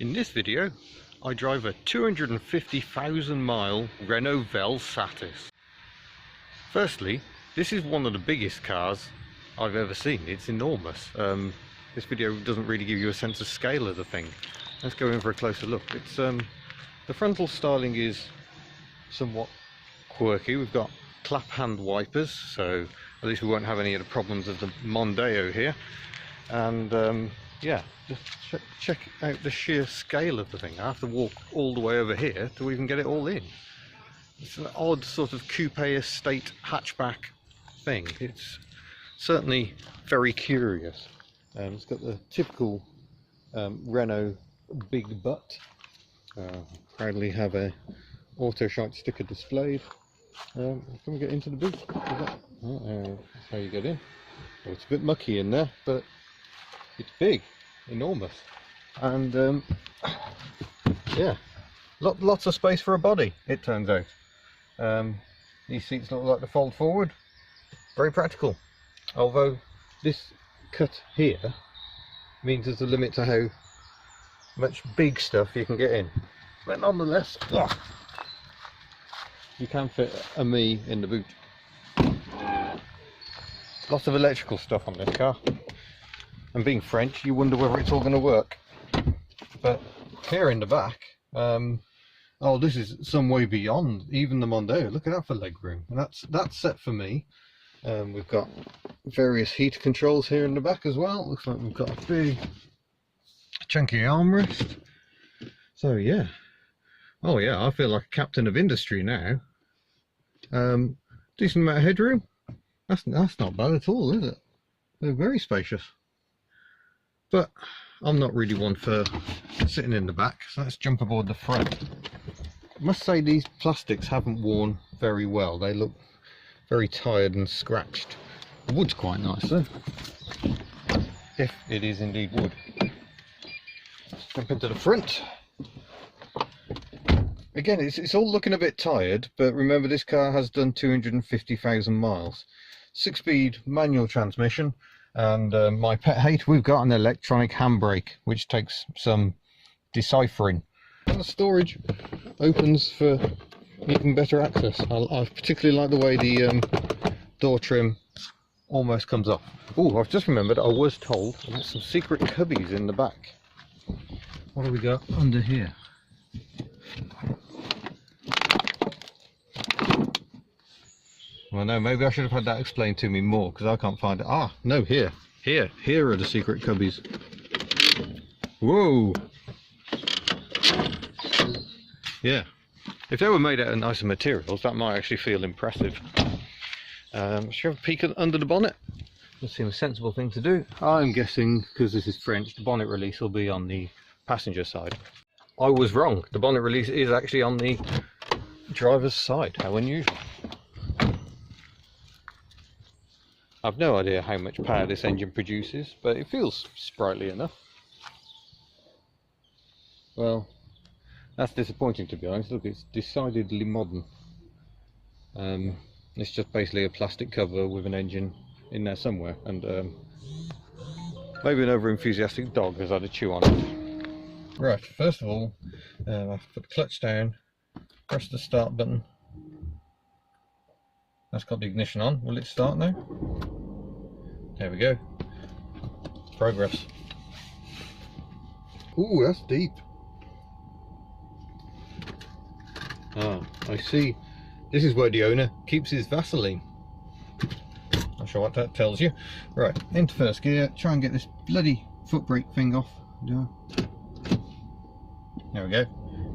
In this video, I drive a 250,000 mile Renault Vel Satis. Firstly, this is one of the biggest cars I've ever seen. It's enormous. This video doesn't really give you a sense of scale of the thing. Let's go in for a closer look. It's the frontal styling is somewhat quirky. We've got clap hand wipers, so at least we won't have any of the problems of the Mondeo here. And yeah, just check out the sheer scale of the thing. I have to walk all the way over here to even get it all in. It's an odd sort of coupe estate hatchback thing. It's certainly very curious. It's got the typical Renault big butt. Proudly have a auto shite sticker displayed. Can we get into the boot? That's how you get in. Oh, it's a bit mucky in there, but it's big, enormous, and yeah, lots of space for a body, it turns out. These seats look like they fold forward. Very practical, although this cut here means there's a limit to how much big stuff you can get in, but nonetheless, you can fit a me in the boot. Lots of electrical stuff on this car, and being French you wonder whether it's all going to work. But here in the back, oh, this is some way beyond even the Mondeo. Look at that for legroom, and that's set for me. We've got various heater controls here in the back as well. Looks like we've got a big chunky armrest. So yeah, oh yeah, I feel like a captain of industry now. Decent amount of headroom. That's not bad at all, is it? They're very spacious. But I'm not really one for sitting in the back, so let's jump aboard the front. I must say these plastics haven't worn very well. They look very tired and scratched. The wood's quite nice though, if it is indeed wood. Let's jump into the front. Again, it's all looking a bit tired, but remember this car has done 250,000 miles. 6-speed manual transmission, and my pet hate, we've got an electronic handbrake, which takes some deciphering. And the storage opens for even better access. I particularly like the way the door trim almost comes off. Oh, I've just remembered I was told there's some secret cubbies in the back. What do we got under here? Well, no, maybe I should have had that explained to me more, because I can't find it. Ah, no, here are the secret cubbies. Whoa! Yeah, if they were made out of nicer materials, that might actually feel impressive. Should have a peek under the bonnet. That seems a sensible thing to do. I'm guessing, because this is French, the bonnet release will be on the passenger side. I was wrong. The bonnet release is actually on the driver's side. How unusual. I've no idea how much power this engine produces, but it feels sprightly enough. Well, that's disappointing, to be honest. Look, it's decidedly modern. It's just basically a plastic cover with an engine in there somewhere, and maybe an over-enthusiastic dog has had a chew on it. Right, first of all, I've put the clutch down, press the start button. That's got the ignition on. Will it start now? There we go. Progress. Ooh, that's deep. Ah, I see. This is where the owner keeps his Vaseline. Not sure what that tells you. Right, into first gear. Try and get this bloody foot brake thing off. There we go.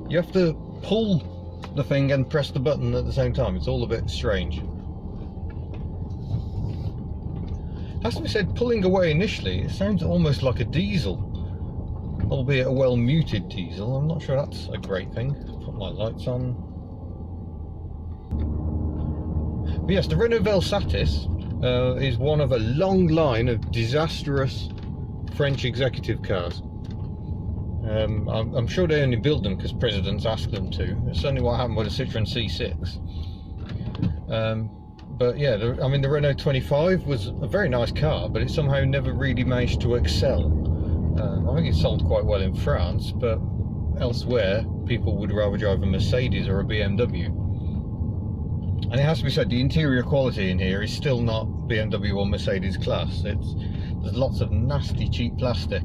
You have to pull the thing and press the button at the same time. It's all a bit strange. Has to be said, pulling away initially, it sounds almost like a diesel, albeit a well muted diesel. I'm not sure that's a great thing. Put my lights on. But yes, the Renault Vel Satis is one of a long line of disastrous French executive cars. I'm sure they only build them because presidents ask them to. It's certainly what happened with the Citroën C6. But yeah, I mean, the Renault 25 was a very nice car, but it somehow never really managed to excel. I think it's sold quite well in France, but elsewhere people would rather drive a Mercedes or a BMW. And it has to be said, the interior quality in here is still not BMW or Mercedes class. There's lots of nasty cheap plastic,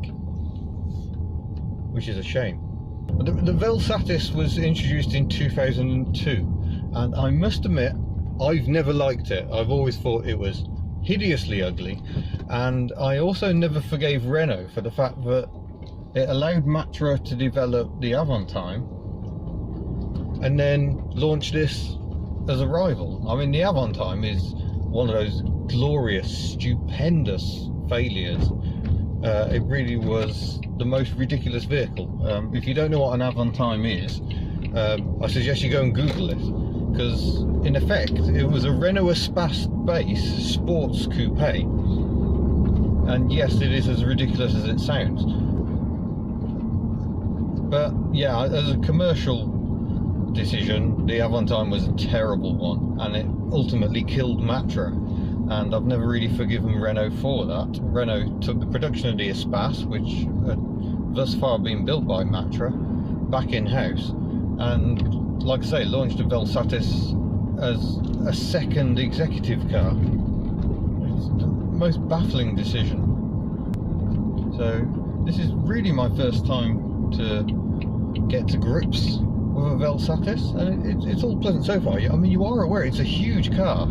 which is a shame. The Vel Satis was introduced in 2002, and I must admit, I've never liked it. I've always thought it was hideously ugly, and I also never forgave Renault for the fact that it allowed Matra to develop the Avantime and then launch this as a rival. I mean, the Avantime is one of those glorious, stupendous failures. It really was the most ridiculous vehicle. If you don't know what an Avantime is, I suggest you go and Google it, because in effect it was a Renault Espace base sports coupe, and yes, it is as ridiculous as it sounds. But yeah, as a commercial decision, the Avantime was a terrible one, and it ultimately killed Matra, and I've never really forgiven Renault for that. Renault took the production of the Espace, which had thus far been built by Matra, back in-house, and like I say, launched the Vel Satis as a second executive car. It's the most baffling decision. So this is really my first time to get to grips with a Vel Satis, and it's all pleasant so far. I mean, you are aware it's a huge car.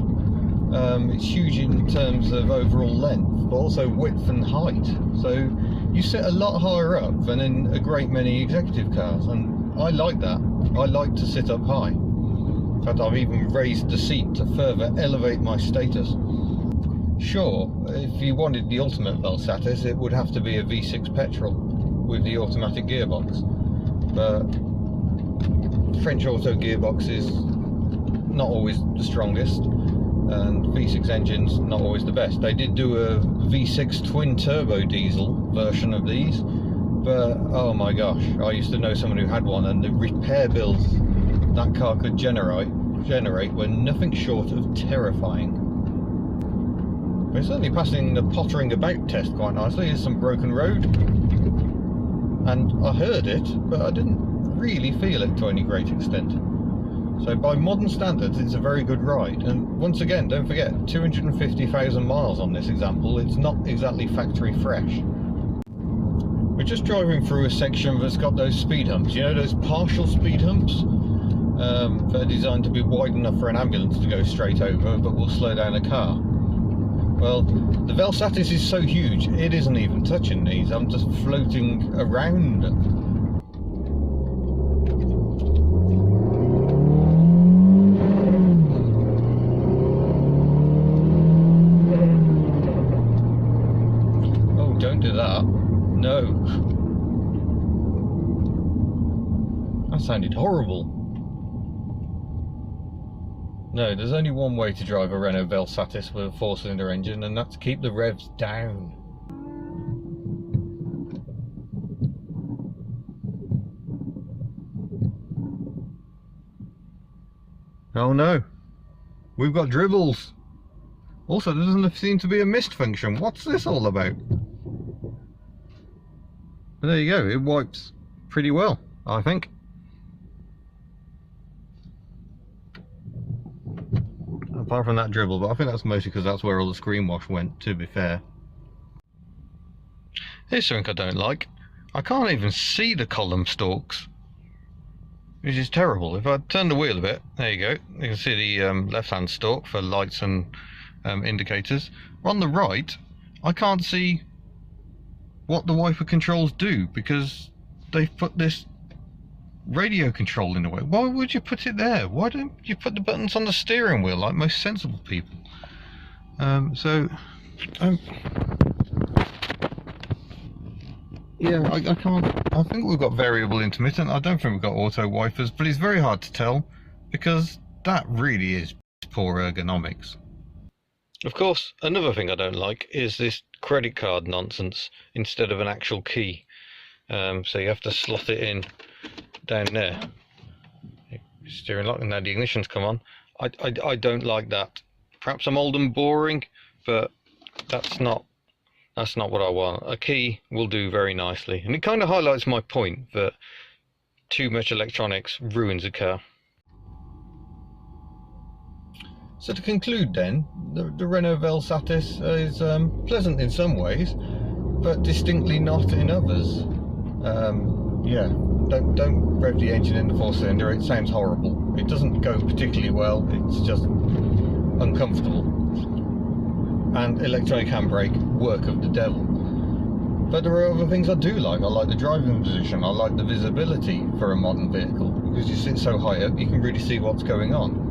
It's huge in terms of overall length, but also width and height. So you sit a lot higher up than in a great many executive cars, and I like that. I like to sit up high. In fact, I've even raised the seat to further elevate my status. Sure, if you wanted the ultimate Vel Satis, it would have to be a V6 petrol with the automatic gearbox, but French auto gearbox is not always the strongest, and V6 engines not always the best. They did do a V6 twin turbo diesel version of these, but oh my gosh, I used to know someone who had one, and the repair bills that car could generate were nothing short of terrifying. But certainly passing the pottering about test quite nicely. Here's some broken road, and I heard it, but I didn't really feel it to any great extent. So by modern standards, it's a very good ride. And once again, don't forget, 250,000 miles on this example. It's not exactly factory fresh. We're just driving through a section that's got those speed humps. You know, those partial speed humps that are designed to be wide enough for an ambulance to go straight over, but will slow down a car. Well, the Vel Satis is so huge, it isn't even touching these. I'm just floating around them. Oh, don't do that. No. That sounded horrible. No, there's only one way to drive a Renault Vel Satis with a 4-cylinder engine, and that's keep the revs down. Oh no, we've got dribbles. Also, there doesn't seem to be a mist function. What's this all about? But there you go, it wipes pretty well, I think. Apart from that dribble, but I think that's mostly because that's where all the screen wash went, to be fair. Here's something I don't like. I can't even see the column stalks, which is terrible. If I turn the wheel a bit, there you go, you can see the left-hand stalk for lights and indicators. On the right, I can't see what the wiper controls do, because they've put this radio control in the way. Why would you put it there? Why don't you put the buttons on the steering wheel like most sensible people? Yeah, I can't. I think we've got variable intermittent. I don't think we've got auto wipers, but it's very hard to tell because that really is poor ergonomics. Of course, another thing I don't like is this credit card nonsense instead of an actual key. So you have to slot it in down there. Steering lock, and now the ignition's come on. I don't like that. Perhaps I'm old and boring, but that's not That's not what I want. A key will do very nicely, and it kind of highlights my point that too much electronics ruins a car. So to conclude then, the Renault Vel Satis is pleasant in some ways, but distinctly not in others. Yeah, don't rev the engine in the 4-cylinder, it sounds horrible. It doesn't go particularly well, it's just uncomfortable. And electronic handbrake, work of the devil. But there are other things I do like. I like the driving position, I like the visibility for a modern vehicle, because you sit so high up you can really see what's going on.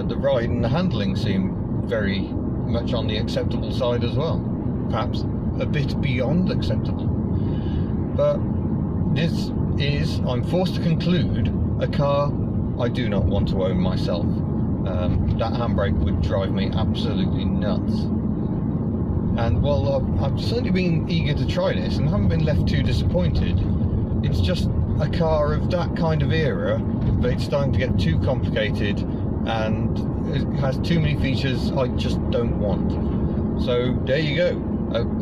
The ride and the handling seem very much on the acceptable side as well, perhaps a bit beyond acceptable. But this is, I'm forced to conclude, a car I do not want to own myself. That handbrake would drive me absolutely nuts. And while I've certainly been eager to try this and haven't been left too disappointed, it's just a car of that kind of era that it's starting to get too complicated and it has too many features I just don't want. So there you go.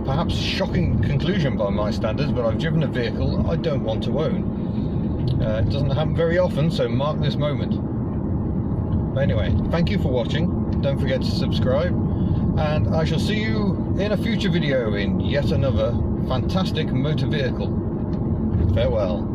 Perhaps shocking conclusion by my standards, but I've driven a vehicle I don't want to own. It doesn't happen very often, so mark this moment. But anyway, thank you for watching. Don't forget to subscribe, and I shall see you in a future video in yet another fantastic motor vehicle. Farewell.